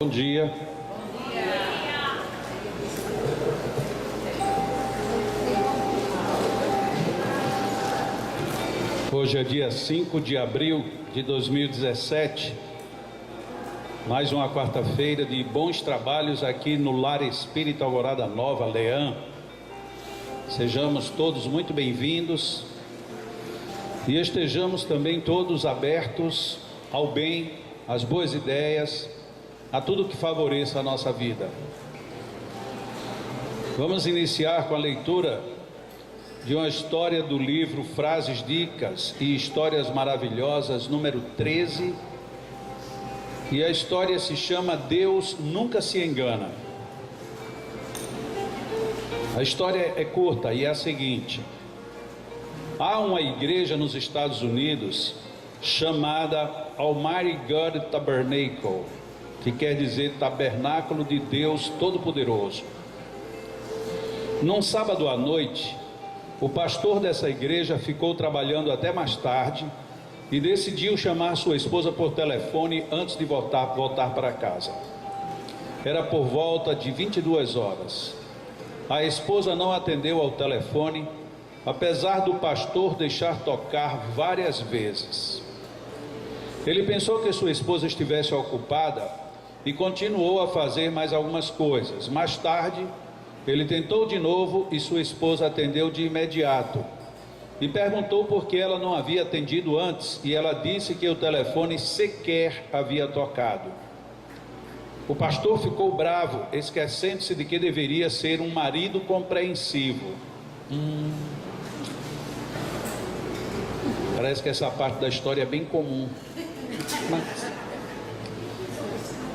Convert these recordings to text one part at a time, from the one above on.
Bom dia. Hoje é dia 5 de abril de 2017, mais uma quarta-feira de bons trabalhos aqui no Lar Espírita Alvorada Nova, Leã. Sejamos todos muito bem-vindos e estejamos também todos abertos ao bem, às boas ideias, a tudo que favoreça a nossa vida. Vamos iniciar com a leitura de uma história do livro Frases, Dicas e Histórias Maravilhosas, número 13, e a história se chama Deus Nunca Se Engana. A história é curta e é a seguinte: há uma igreja nos Estados Unidos chamada Almighty God Tabernacle, que quer dizer Tabernáculo de Deus Todo-Poderoso. Num sábado à noite, o pastor dessa igreja ficou trabalhando até mais tarde e decidiu chamar sua esposa por telefone antes de voltar para casa. Era por volta de 22 horas. A esposa não atendeu ao telefone, apesar do pastor deixar tocar várias vezes. Ele pensou que sua esposa estivesse ocupada e continuou a fazer mais algumas coisas. Mais tarde, ele tentou de novo e sua esposa atendeu de imediato. E perguntou por que ela não havia atendido antes, e ela disse que o telefone sequer havia tocado. O pastor ficou bravo, esquecendo-se de que deveria ser um marido compreensivo. Parece que essa parte da história é bem comum.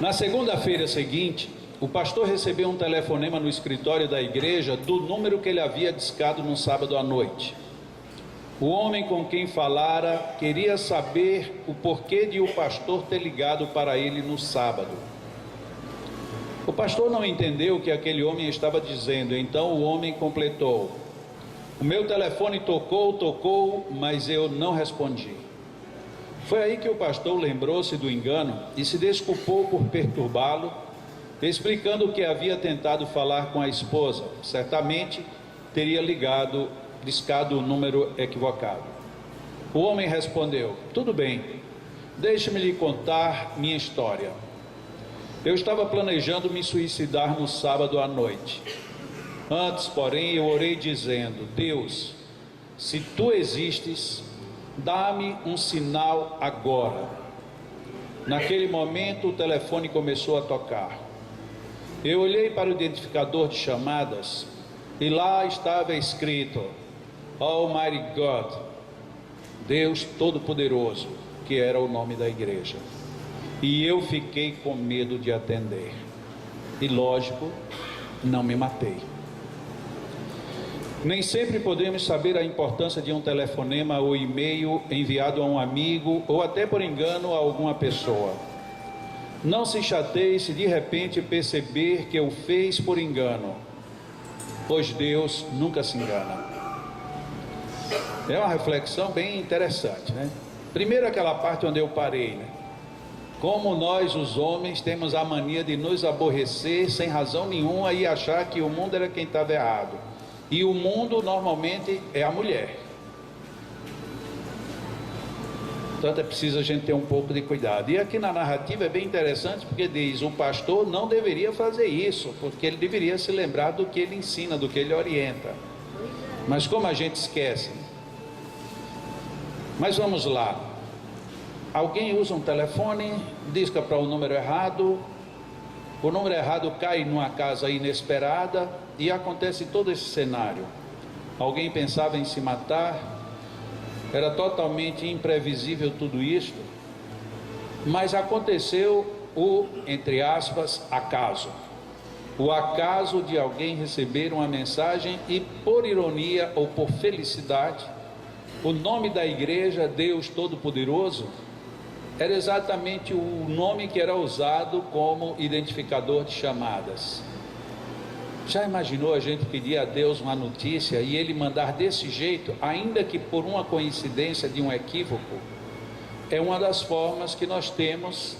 Na segunda-feira seguinte, o pastor recebeu um telefonema no escritório da igreja do número que ele havia discado no sábado à noite. O homem com quem falara queria saber o porquê de o pastor ter ligado para ele no sábado. O pastor não entendeu o que aquele homem estava dizendo, então o homem completou: o meu telefone tocou, mas eu não respondi. Foi aí que o pastor lembrou-se do engano e se desculpou por perturbá-lo, explicando que havia tentado falar com a esposa. Certamente teria discado o número equivocado. O homem respondeu: tudo bem, deixe-me lhe contar minha história. Eu estava planejando me suicidar no sábado à noite. Antes, porém, eu orei dizendo: Deus, se tu existes, dá-me um sinal agora. Naquele momento o telefone começou a tocar. Eu olhei para o identificador de chamadas e lá estava escrito Almighty God, Deus Todo-Poderoso, que era o nome da igreja. E eu fiquei com medo de atender. E lógico, não me matei. Nem sempre podemos saber a importância de um telefonema ou e-mail enviado a um amigo ou até por engano a alguma pessoa. Não se chateie se de repente perceber que o fez por engano, pois Deus nunca se engana. É uma reflexão bem interessante, né? Primeiro aquela parte onde eu parei, né? Como nós, os homens, temos a mania de nos aborrecer sem razão nenhuma e achar que o mundo era quem estava errado. E o mundo normalmente é a mulher. Portanto, é preciso a gente ter um pouco de cuidado. E aqui na narrativa é bem interessante porque diz: o pastor não deveria fazer isso, porque ele deveria se lembrar do que ele ensina, do que ele orienta. Mas como a gente esquece. Mas vamos lá. Alguém usa um telefone, disca para o número errado, o número errado cai numa casa inesperada e acontece todo esse cenário. Alguém pensava em se matar, era totalmente imprevisível tudo isso, mas aconteceu o, entre aspas, acaso. O acaso de alguém receber uma mensagem e, por ironia ou por felicidade, o nome da igreja, Deus Todo-Poderoso, era exatamente o nome que era usado como identificador de chamadas. Já imaginou a gente pedir a Deus uma notícia e Ele mandar desse jeito, ainda que por uma coincidência de um equívoco? É uma das formas que nós temos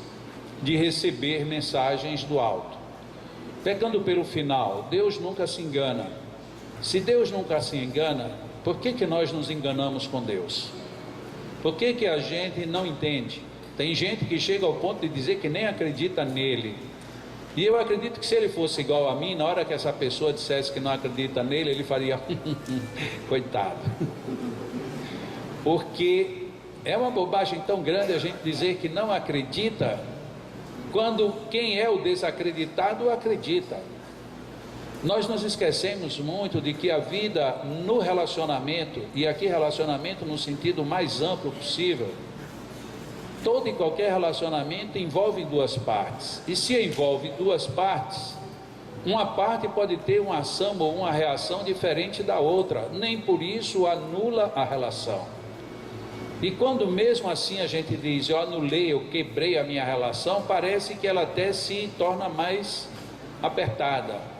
de receber mensagens do alto. Pegando pelo final, Deus nunca se engana. Se Deus nunca se engana, por que nós nos enganamos com Deus? Por que a gente não entende? Tem gente que chega ao ponto de dizer que nem acredita nele. E eu acredito que se ele fosse igual a mim, na hora que essa pessoa dissesse que não acredita nele, ele faria coitado. Porque é uma bobagem tão grande a gente dizer que não acredita, quando quem é o desacreditado acredita. Nós nos esquecemos muito de que a vida no relacionamento, e aqui relacionamento no sentido mais amplo possível, todo e qualquer relacionamento envolve duas partes. E se envolve duas partes, uma parte pode ter uma ação ou uma reação diferente da outra, nem por isso anula a relação. E quando mesmo assim a gente diz, eu anulei, eu quebrei a minha relação, parece que ela até se torna mais apertada.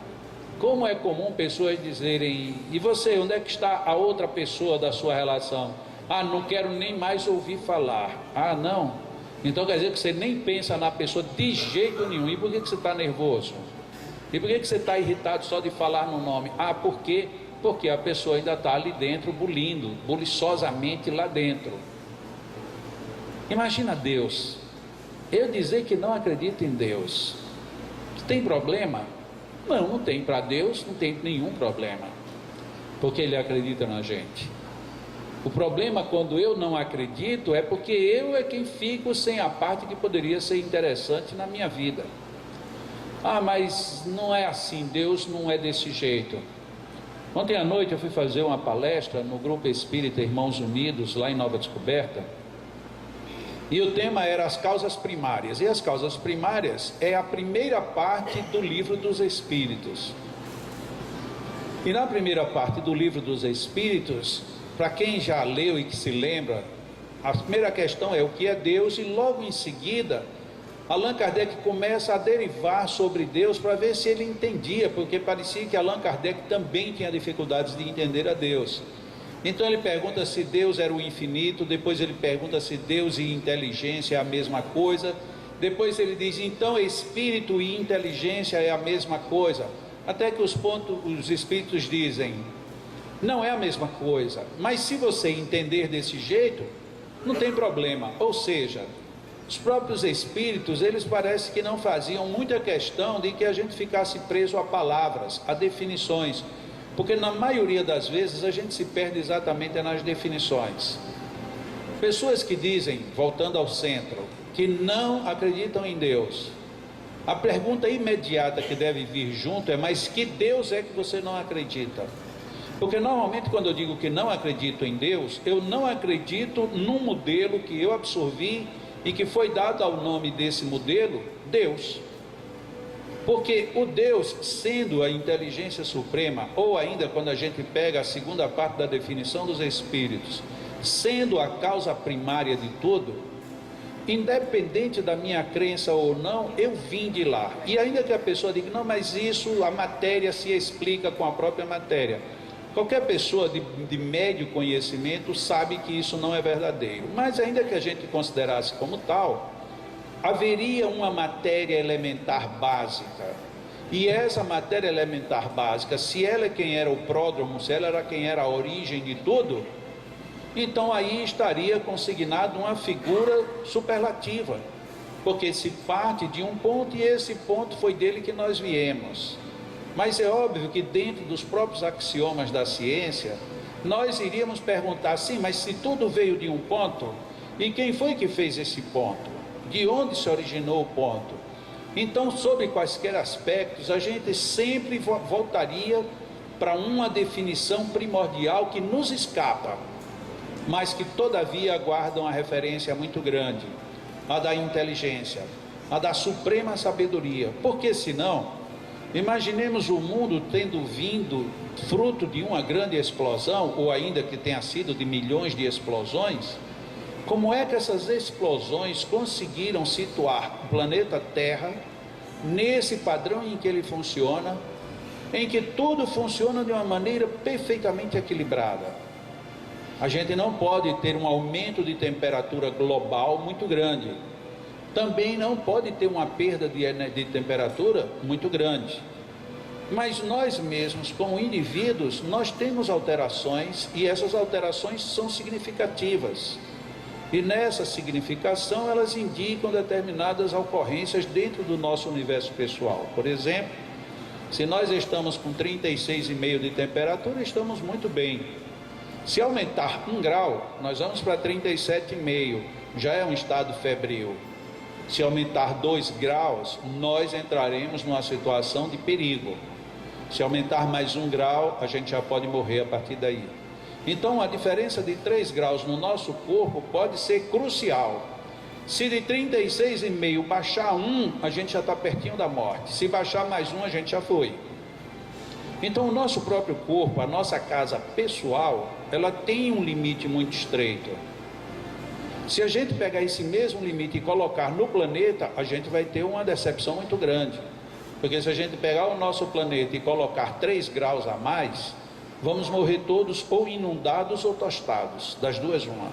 Como é comum pessoas dizerem, e você, onde é que está a outra pessoa da sua relação? Ah, não quero nem mais ouvir falar. Ah, não? Então quer dizer que você nem pensa na pessoa de jeito nenhum. E por que você está nervoso? E por que você está irritado só de falar no nome? Ah, por quê? Porque a pessoa ainda está ali dentro buliçosamente lá dentro. Imagina Deus, eu dizer que não acredito em Deus, tem problema? Não, não tem. Para Deus não tem nenhum problema, porque Ele acredita na gente. O problema quando eu não acredito é porque eu é quem fico sem a parte que poderia ser interessante na minha vida. Ah, mas não é assim, Deus não é desse jeito. Ontem à noite eu fui fazer uma palestra no Grupo Espírita Irmãos Unidos, lá em Nova Descoberta, e o tema era as causas primárias. E as causas primárias é a primeira parte do Livro dos Espíritos. E na primeira parte do Livro dos Espíritos, para quem já leu e que se lembra, a primeira questão é o que é Deus, e logo em seguida Allan Kardec começa a derivar sobre Deus para ver se ele entendia, porque parecia que Allan Kardec também tinha dificuldades de entender a Deus. Então ele pergunta se Deus era o infinito, depois ele pergunta se Deus e inteligência é a mesma coisa, depois ele diz, então espírito e inteligência é a mesma coisa, até que os espíritos dizem, não é a mesma coisa, mas se você entender desse jeito, não tem problema. Ou seja, os próprios espíritos, eles parecem que não faziam muita questão de que a gente ficasse preso a palavras, a definições, porque na maioria das vezes a gente se perde exatamente nas definições. Pessoas que dizem, voltando ao centro, que não acreditam em Deus, a pergunta imediata que deve vir junto é, mas que Deus é que você não acredita? Porque normalmente quando eu digo que não acredito em Deus, eu não acredito num modelo que eu absorvi e que foi dado ao nome desse modelo, Deus. Porque o Deus, sendo a inteligência suprema, ou ainda quando a gente pega a segunda parte da definição dos espíritos, sendo a causa primária de tudo, independente da minha crença ou não, eu vim de lá. E ainda que a pessoa diga, não, mas isso, a matéria se explica com a própria matéria. Qualquer pessoa de médio conhecimento sabe que isso não é verdadeiro. Mas ainda que a gente considerasse como tal, haveria uma matéria elementar básica. E essa matéria elementar básica, se ela é quem era o pródromo, se ela era quem era a origem de tudo, então aí estaria consignado uma figura superlativa, porque se parte de um ponto e esse ponto foi dele que nós viemos. Mas é óbvio que dentro dos próprios axiomas da ciência, nós iríamos perguntar, sim, mas se tudo veio de um ponto, e quem foi que fez esse ponto? De onde se originou o ponto? Então, sobre quaisquer aspectos, a gente sempre voltaria para uma definição primordial que nos escapa, mas que todavia guarda uma referência muito grande, a da inteligência, a da suprema sabedoria, porque senão, imaginemos o mundo tendo vindo fruto de uma grande explosão, ou ainda que tenha sido de milhões de explosões, como é que essas explosões conseguiram situar o planeta Terra nesse padrão em que ele funciona, em que tudo funciona de uma maneira perfeitamente equilibrada? A gente não pode ter um aumento de temperatura global muito grande, também não pode ter uma perda de temperatura muito grande. Mas nós mesmos, como indivíduos, nós temos alterações, e essas alterações são significativas. E nessa significação elas indicam determinadas ocorrências dentro do nosso universo pessoal. Por exemplo, se nós estamos com 36,5 de temperatura, estamos muito bem. Se aumentar 1 grau, nós vamos para 37,5, já é um estado febril. Se aumentar 2 graus, nós entraremos numa situação de perigo. Se aumentar mais 1 grau, a gente já pode morrer a partir daí. Então, a diferença de 3 graus no nosso corpo pode ser crucial. Se de 36,5 baixar 1, a gente já está pertinho da morte. Se baixar mais 1, a gente já foi. Então, o nosso próprio corpo, a nossa casa pessoal, ela tem um limite muito estreito. Se a gente pegar esse mesmo limite e colocar no planeta, a gente vai ter uma decepção muito grande. Porque se a gente pegar o nosso planeta e colocar 3 graus a mais, vamos morrer todos ou inundados ou tostados, das duas uma.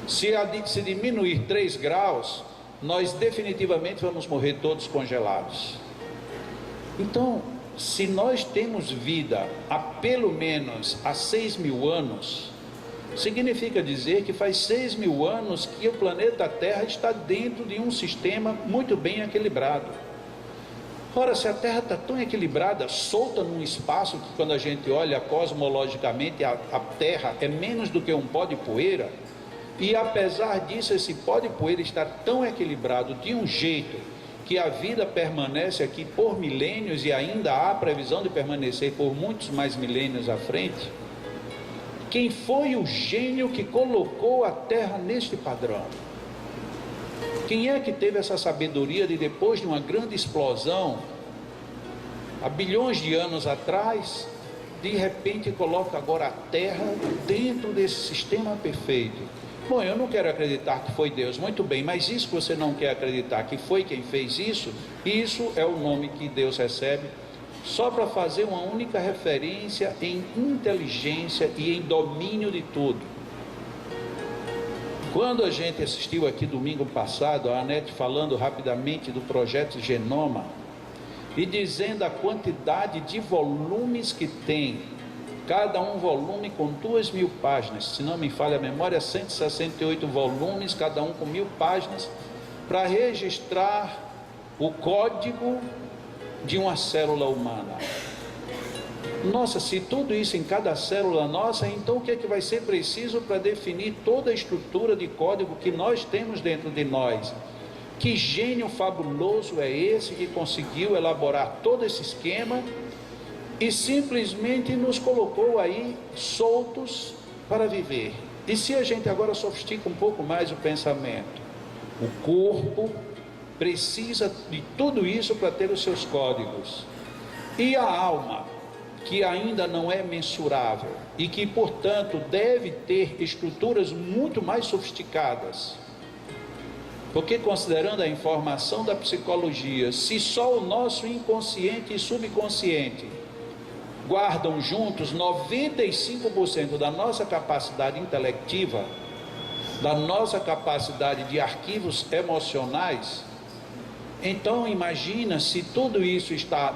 Se diminuir 3 graus, nós definitivamente vamos morrer todos congelados. Então, se nós temos vida há pelo menos há 6.000 anos, significa dizer que faz 6.000 anos que o planeta Terra está dentro de um sistema muito bem equilibrado. Ora, se a Terra está tão equilibrada, solta num espaço que quando a gente olha cosmologicamente a Terra é menos do que um pó de poeira, e apesar disso esse pó de poeira está tão equilibrado de um jeito que a vida permanece aqui por milênios e ainda há previsão de permanecer por muitos mais milênios à frente, quem foi o gênio que colocou a Terra neste padrão? Quem é que teve essa sabedoria de, depois de uma grande explosão, há bilhões de anos atrás, de repente coloca agora a Terra dentro desse sistema perfeito? Bom, eu não quero acreditar que foi Deus, muito bem, mas isso que você não quer acreditar que foi quem fez isso, isso é o nome que Deus recebe, só para fazer uma única referência em inteligência e em domínio de tudo. Quando a gente assistiu aqui domingo passado, a Anete falando rapidamente do projeto Genoma, e dizendo a quantidade de volumes que tem, cada um volume com 2.000 páginas, se não me falha a memória, 168 volumes, cada um com 1.000 páginas, para registrar o código de uma célula humana. Nossa, se tudo isso em cada célula nossa, então o que é que vai ser preciso para definir toda a estrutura de código que nós temos dentro de nós? Que gênio fabuloso é esse que conseguiu elaborar todo esse esquema e simplesmente nos colocou aí soltos para viver? E se a gente agora sofistica um pouco mais o pensamento, o corpo precisa de tudo isso para ter os seus códigos, e a alma, que ainda não é mensurável e que, portanto, deve ter estruturas muito mais sofisticadas. Porque, considerando a informação da psicologia, se só o nosso inconsciente e subconsciente guardam juntos 95% da nossa capacidade intelectiva, da nossa capacidade de arquivos emocionais, então imagina se tudo isso está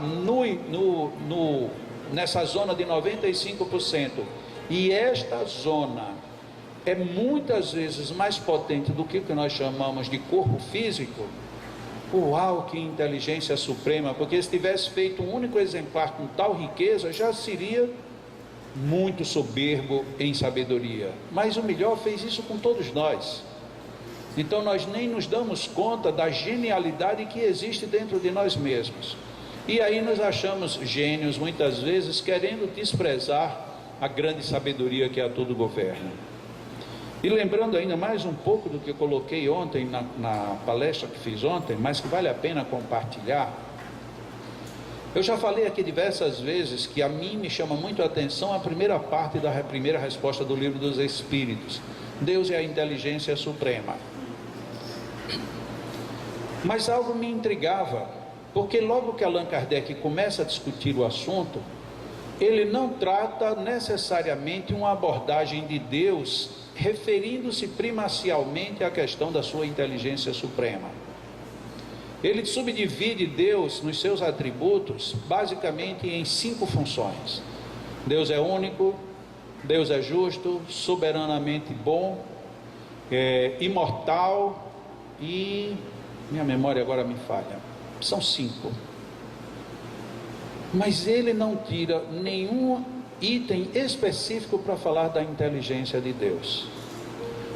nessa zona de 95%, e esta zona é muitas vezes mais potente do que o que nós chamamos de corpo físico. Uau, que inteligência suprema! Porque se tivesse feito um único exemplar com tal riqueza, já seria muito soberbo em sabedoria. Mas o melhor, fez isso com todos nós. Então nós nem nos damos conta da genialidade que existe dentro de nós mesmos. E aí nos achamos gênios, muitas vezes, querendo desprezar a grande sabedoria que a tudo governa. E lembrando ainda mais um pouco do que eu coloquei ontem na palestra que fiz ontem, mas que vale a pena compartilhar. Eu já falei aqui diversas vezes que a mim me chama muito a atenção a primeira parte da primeira resposta do Livro dos Espíritos. Deus é a inteligência suprema. Mas algo me intrigava, porque logo que Allan Kardec começa a discutir o assunto, ele não trata necessariamente uma abordagem de Deus referindo-se primacialmente à questão da sua inteligência suprema. Ele subdivide Deus nos seus atributos basicamente em 5 funções. Deus é único, Deus é justo, soberanamente bom, imortal e... minha memória agora me falha. São 5. Mas ele não tira nenhum item específico para falar da inteligência de Deus.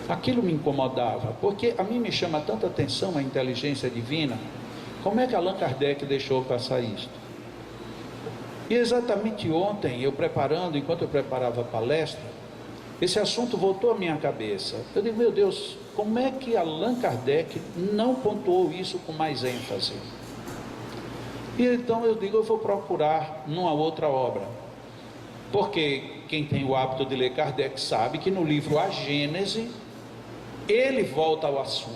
Aquilo me incomodava, porque a mim me chama tanta atenção a inteligência divina. Como é que Allan Kardec deixou passar isto? E exatamente ontem, enquanto eu preparava a palestra, esse assunto voltou à minha cabeça. Eu digo, meu Deus, como é que Allan Kardec não pontuou isso com mais ênfase? E então eu digo, eu vou procurar numa outra obra. Porque quem tem o hábito de ler Kardec sabe que no livro A Gênese, ele volta ao assunto.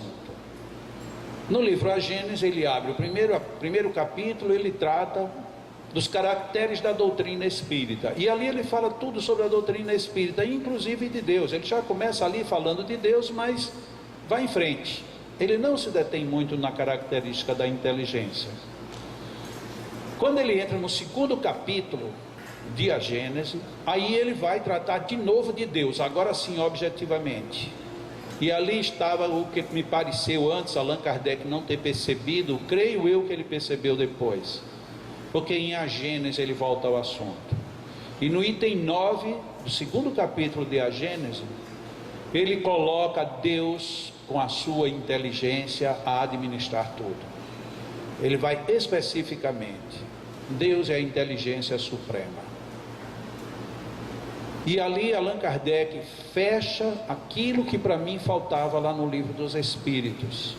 No livro A Gênese, ele abre o primeiro capítulo, ele trata dos caracteres da doutrina espírita. E ali ele fala tudo sobre a doutrina espírita, inclusive de Deus. Ele já começa ali falando de Deus, mas vai em frente. Ele não se detém muito na característica da inteligência. Quando ele entra no 2º capítulo de A Gênese, aí ele vai tratar de novo de Deus, agora sim objetivamente. E ali estava o que me pareceu antes Allan Kardec não ter percebido, creio eu que ele percebeu depois, porque em A Gênese ele volta ao assunto. E no item 9 do 2º capítulo de A Gênese, ele coloca Deus com a sua inteligência a administrar tudo. Ele vai especificamente, Deus é a inteligência suprema. E ali Allan Kardec fecha aquilo que para mim faltava lá no Livro dos Espíritos.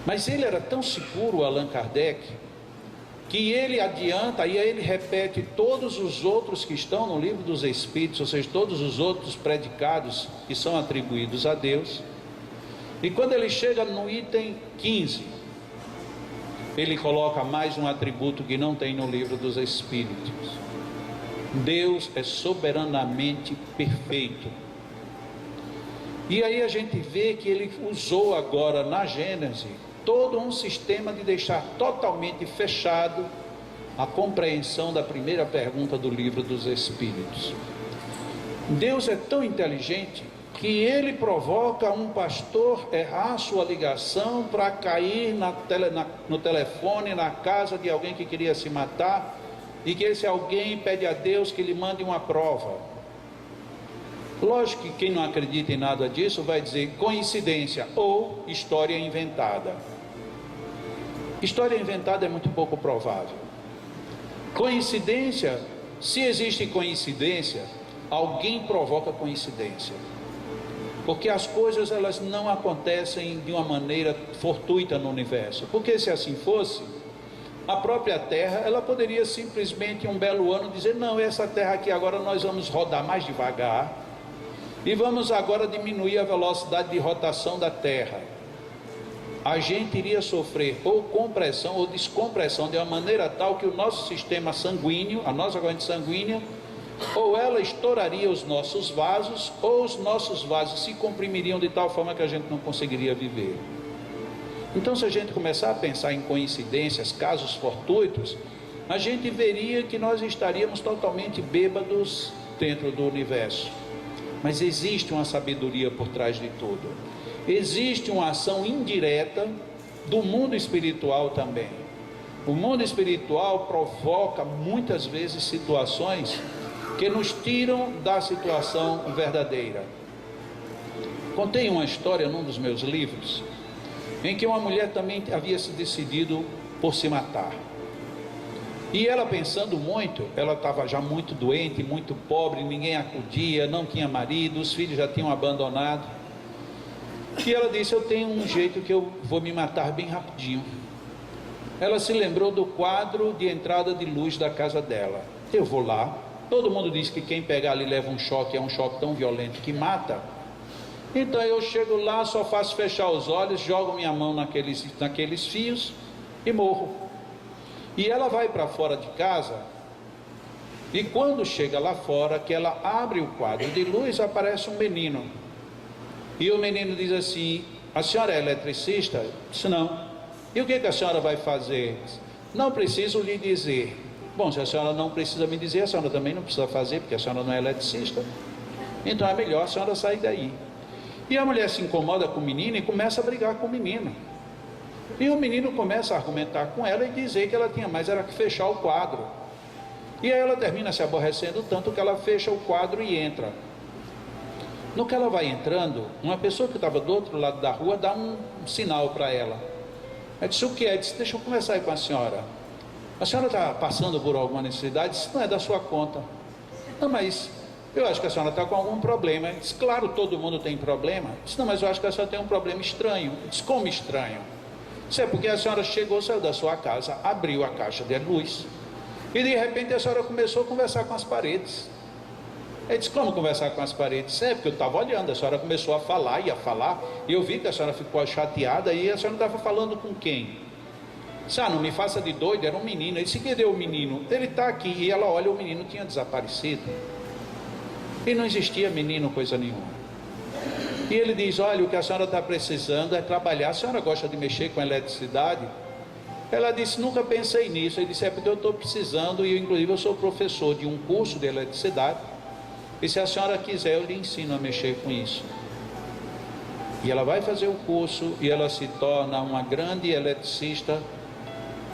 Mas ele era tão seguro, Allan Kardec, que ele adianta e aí ele repete todos os outros que estão no Livro dos Espíritos, ou seja, todos os outros predicados que são atribuídos a Deus. E quando ele chega no item 15, ele coloca mais um atributo que não tem no Livro dos Espíritos. Deus é soberanamente perfeito. E aí a gente vê que ele usou agora na Gênese todo um sistema de deixar totalmente fechado a compreensão da primeira pergunta do Livro dos Espíritos. Deus é tão inteligente que ele provoca um pastor errar sua ligação para cair no telefone na casa de alguém que queria se matar, e que esse alguém pede a Deus que lhe mande uma prova. Lógico que quem não acredita em nada disso vai dizer coincidência ou história inventada. História inventada é muito pouco provável. Coincidência, se existe coincidência, alguém provoca coincidência. Porque as coisas elas não acontecem de uma maneira fortuita no universo. Porque se assim fosse, a própria Terra, ela poderia simplesmente um belo ano dizer, não, essa Terra aqui agora nós vamos rodar mais devagar e vamos agora diminuir a velocidade de rotação da Terra. A gente iria sofrer ou compressão ou descompressão de uma maneira tal que o nosso sistema sanguíneo, a nossa corrente sanguínea, ou ela estouraria os nossos vasos, ou os nossos vasos se comprimiriam de tal forma que a gente não conseguiria viver. Então, se a gente começar a pensar em coincidências, casos fortuitos, a gente veria que nós estaríamos totalmente bêbados dentro do universo. Mas existe uma sabedoria por trás de tudo. Existe uma ação indireta do mundo espiritual também. O mundo espiritual provoca muitas vezes situações que nos tiram da situação verdadeira. Contei uma história num dos meus livros, em que uma mulher também havia se decidido por se matar. E ela pensando muito, ela estava já muito doente, muito pobre, ninguém acudia, não tinha marido, os filhos já tinham abandonado. E ela disse, eu tenho um jeito que eu vou me matar bem rapidinho. Ela se lembrou do quadro de entrada de luz da casa dela. Eu vou lá, todo mundo diz que quem pegar ali leva um choque, é um choque tão violento que mata. Então eu chego lá, só faço fechar os olhos, jogo minha mão naqueles fios e morro. E ela vai para fora de casa, e quando chega lá fora, que ela abre o quadro de luz, aparece um menino. E o menino diz assim, a senhora é eletricista? Eu disse, não. E o que a senhora vai fazer? Não preciso lhe dizer. Bom, se a senhora não precisa me dizer, a senhora também não precisa fazer, porque a senhora não é eletricista. Então é melhor a senhora sair daí. E a mulher se incomoda com o menino e começa a brigar com o menino. E o menino começa a argumentar com ela e dizer que ela tinha mais era que fechar o quadro. E aí ela termina se aborrecendo tanto que ela fecha o quadro e entra. No que ela vai entrando, uma pessoa que estava do outro lado da rua dá um sinal para ela. Ela disse: o que é? Ela disse: deixa eu conversar aí com a senhora. A senhora está passando por alguma necessidade? Isso não é da sua conta. Não, mas eu acho que a senhora está com algum problema. Ela disse: claro, todo mundo tem problema. Eu disse: não, mas eu acho que a senhora tem um problema estranho. Eu disse: como estranho? Isso é porque a senhora chegou, saiu da sua casa, abriu a caixa de luz e de repente a senhora começou a conversar com as paredes. Ele disse: como conversar com as paredes? É porque eu estava olhando, a senhora começou a falar, e eu vi que a senhora ficou chateada, e a senhora não estava falando com quem? Disse: não me faça de doido, era um menino. Ele disse: cadê o menino? Ele está aqui. E ela olha, o menino tinha desaparecido. E não existia menino, coisa nenhuma. E ele diz: olha, o que a senhora está precisando é trabalhar. A senhora gosta de mexer com eletricidade? Ela disse: nunca pensei nisso. Ele disse: é porque eu estou precisando, e inclusive eu sou professor de um curso de eletricidade, e se a senhora quiser eu lhe ensino a mexer com isso. E ela vai fazer o curso e ela se torna uma grande eletricista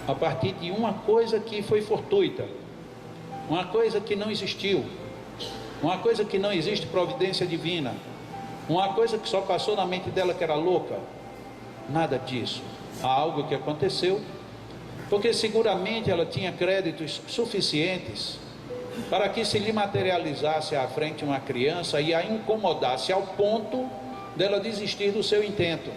a partir de uma coisa que foi fortuita, uma coisa que não existiu, uma coisa que não existe providência divina, uma coisa que só passou na mente dela que era louca. Nada disso. Há algo que aconteceu, porque seguramente ela tinha créditos suficientes para que se lhe materializasse à frente uma criança e a incomodasse ao ponto dela desistir do seu intento.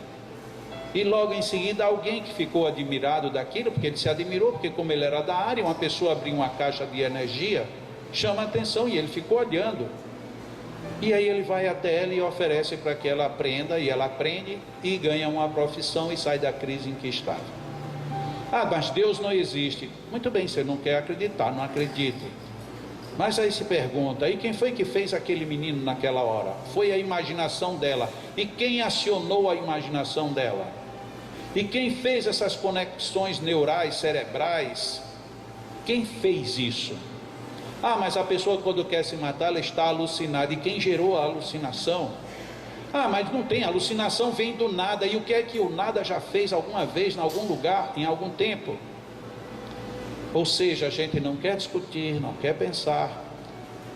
E logo em seguida alguém que ficou admirado daquilo, porque ele se admirou, porque como ele era da área, uma pessoa abriu uma caixa de energia, chama a atenção e ele ficou olhando. E aí ele vai até ela e oferece para que ela aprenda, e ela aprende e ganha uma profissão e sai da crise em que estava. Mas Deus não existe. Muito bem, você não quer acreditar, não acredite. Mas aí se pergunta: e quem foi que fez aquele menino naquela hora? Foi a imaginação dela. E quem acionou a imaginação dela? E quem fez essas conexões neurais, cerebrais? Quem fez isso? Mas a pessoa quando quer se matar, ela está alucinada. E quem gerou a alucinação? Mas não tem, a alucinação vem do nada. E o que é que o nada já fez alguma vez, em algum lugar, em algum tempo? Ou seja, a gente não quer discutir, não quer pensar,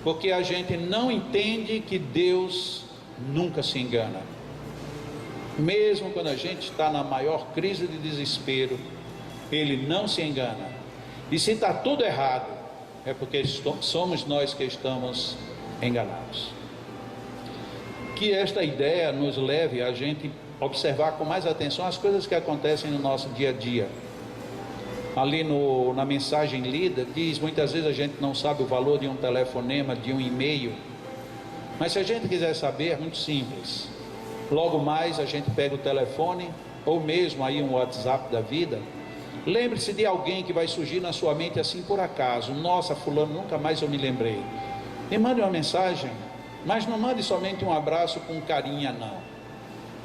porque a gente não entende que Deus nunca se engana. Mesmo quando a gente está na maior crise de desespero, Ele não se engana. E se está tudo errado, é porque somos nós que estamos enganados. Que esta ideia nos leve a gente observar com mais atenção as coisas que acontecem no nosso dia a dia. Ali na mensagem lida, diz: muitas vezes a gente não sabe o valor de um telefonema, de um e-mail. Mas se a gente quiser saber, é muito simples. Logo mais a gente pega o telefone, ou mesmo aí um WhatsApp da vida. Lembre-se de alguém que vai surgir na sua mente assim por acaso: nossa, fulano, nunca mais eu me lembrei. E mande uma mensagem, mas não mande somente um abraço com carinha, não.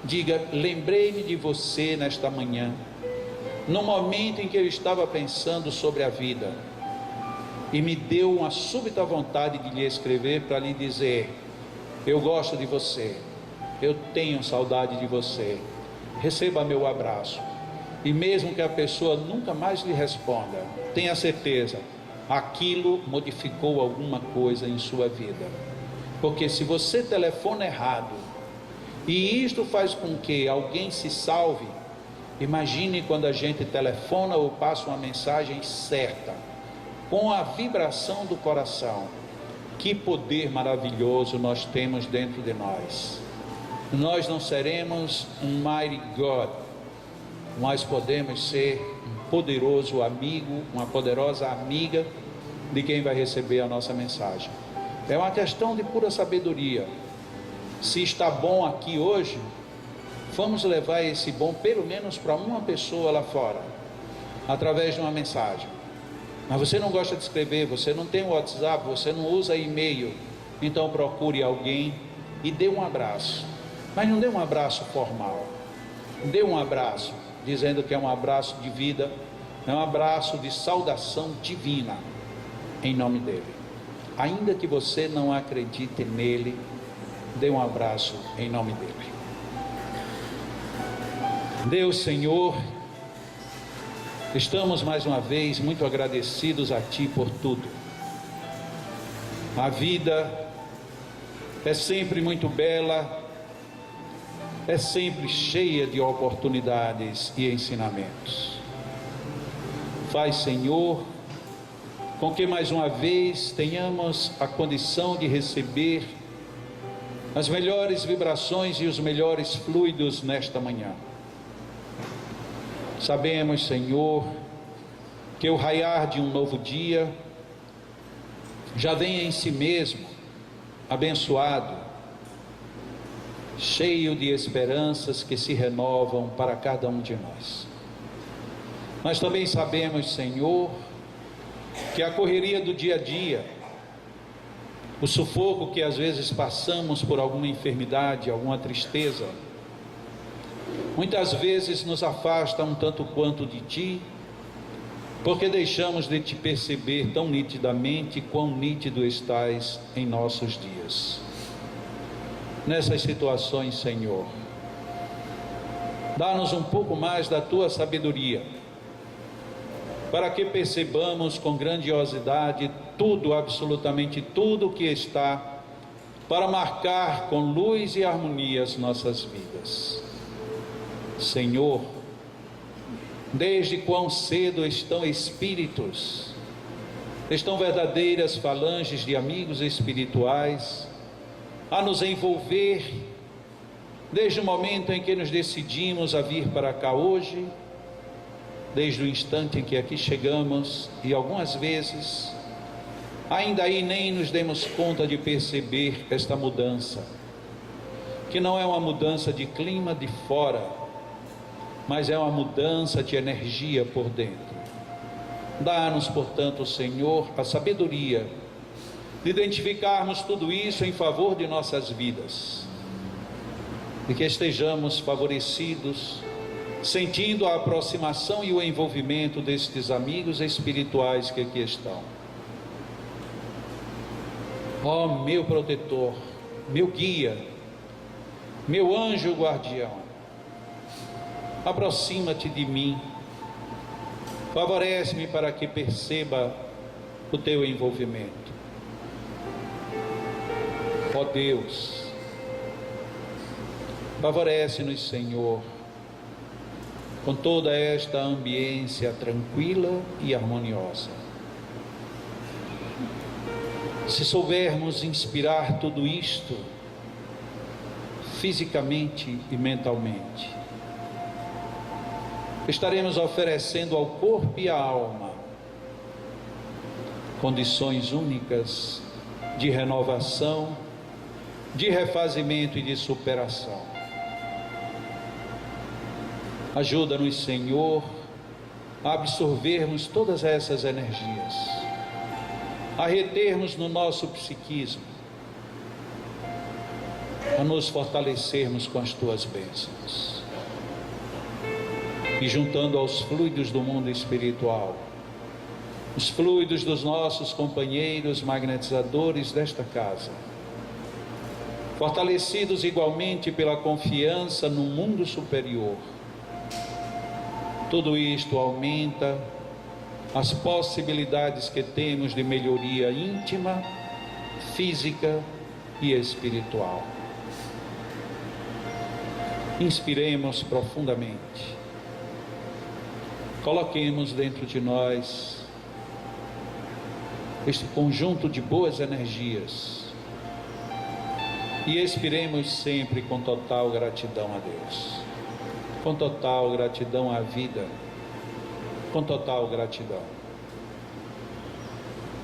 Diga: lembrei-me de você nesta manhã, no momento em que eu estava pensando sobre a vida, e me deu uma súbita vontade de lhe escrever para lhe dizer: eu gosto de você, eu tenho saudade de você, receba meu abraço. E mesmo que a pessoa nunca mais lhe responda, tenha certeza, aquilo modificou alguma coisa em sua vida. Porque se você telefona errado, e isto faz com que alguém se salve, imagine quando a gente telefona ou passa uma mensagem certa, com a vibração do coração. Que poder maravilhoso nós temos dentro de nós. Nós não seremos um mighty God, mas podemos ser um poderoso amigo, uma poderosa amiga de quem vai receber a nossa mensagem. É uma questão de pura sabedoria. Se está bom aqui hoje, vamos levar esse bom pelo menos para uma pessoa lá fora, através de uma mensagem. Mas você não gosta de escrever, você não tem WhatsApp, você não usa e-mail, então procure alguém e dê um abraço. Mas não dê um abraço formal, dê um abraço dizendo que é um abraço de vida, é um abraço de saudação divina, em nome dele. Ainda que você não acredite nele, dê um abraço em nome dele. Deus, Senhor, estamos mais uma vez muito agradecidos a Ti por tudo. A vida é sempre muito bela, é sempre cheia de oportunidades e ensinamentos. Faz, Senhor, com que mais uma vez tenhamos a condição de receber as melhores vibrações e os melhores fluidos nesta manhã. Sabemos, Senhor, que o raiar de um novo dia já vem em si mesmo abençoado, cheio de esperanças que se renovam para cada um de nós. Nós também sabemos, Senhor, que a correria do dia a dia, o sufoco que às vezes passamos por alguma enfermidade, alguma tristeza, muitas vezes nos afasta um tanto quanto de Ti, porque deixamos de Te perceber tão nitidamente quão nítido estás em nossos dias. Nessas situações, Senhor, dá-nos um pouco mais da Tua sabedoria, para que percebamos com grandiosidade tudo, absolutamente tudo que está, para marcar com luz e harmonia as nossas vidas. Senhor, desde quão cedo estão espíritos, estão verdadeiras falanges de amigos espirituais a nos envolver, desde o momento em que nos decidimos a vir para cá hoje, desde o instante em que aqui chegamos, e algumas vezes ainda aí nem nos demos conta de perceber esta mudança, que não é uma mudança de clima de fora, mas é uma mudança de energia por dentro. Dá-nos, portanto, Senhor, a sabedoria de identificarmos tudo isso em favor de nossas vidas, e que estejamos favorecidos, sentindo a aproximação e o envolvimento destes amigos espirituais que aqui estão. Ó meu protetor, meu guia, meu anjo guardião, aproxima-te de mim, favorece-me para que perceba o teu envolvimento. Ó Deus, favorece-nos, Senhor, com toda esta ambiência tranquila e harmoniosa. Se soubermos inspirar tudo isto, fisicamente e mentalmente, estaremos oferecendo ao corpo e à alma condições únicas de renovação, de refazimento e de superação. Ajuda-nos, Senhor, a absorvermos todas essas energias, a retermos no nosso psiquismo, a nos fortalecermos com as Tuas bênçãos. E juntando aos fluidos do mundo espiritual, os fluidos dos nossos companheiros magnetizadores desta casa, fortalecidos igualmente pela confiança no mundo superior, tudo isto aumenta as possibilidades que temos de melhoria íntima, física e espiritual. Inspiremos profundamente, coloquemos dentro de nós este conjunto de boas energias e expiremos sempre com total gratidão a Deus, com total gratidão à vida, com total gratidão.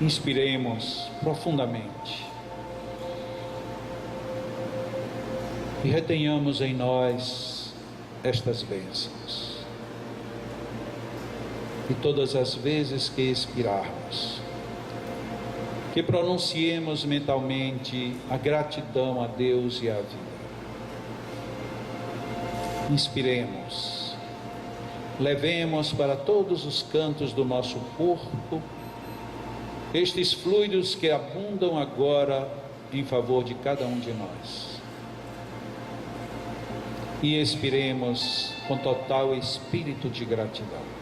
Inspiremos profundamente e retenhamos em nós estas bênçãos. E todas as vezes que expirarmos, que pronunciemos mentalmente a gratidão a Deus e à vida. Inspiremos levemos para todos os cantos do nosso corpo estes fluidos que abundam agora em favor de cada um de nós. E expiremos com total espírito de gratidão.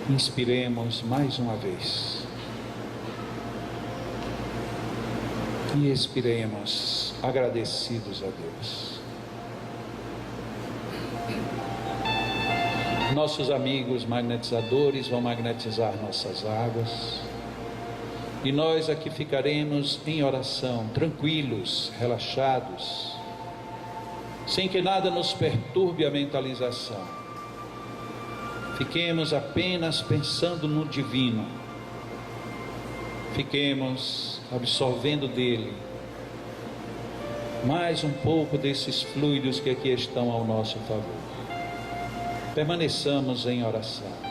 Inspiremos mais uma vez. E expiremos agradecidos a Deus. Nossos amigos magnetizadores vão magnetizar nossas águas. E nós aqui ficaremos em oração, tranquilos, relaxados, sem que nada nos perturbe a mentalização. Fiquemos apenas pensando no divino. Fiquemos absorvendo dele mais um pouco desses fluidos que aqui estão ao nosso favor. Permaneçamos em oração.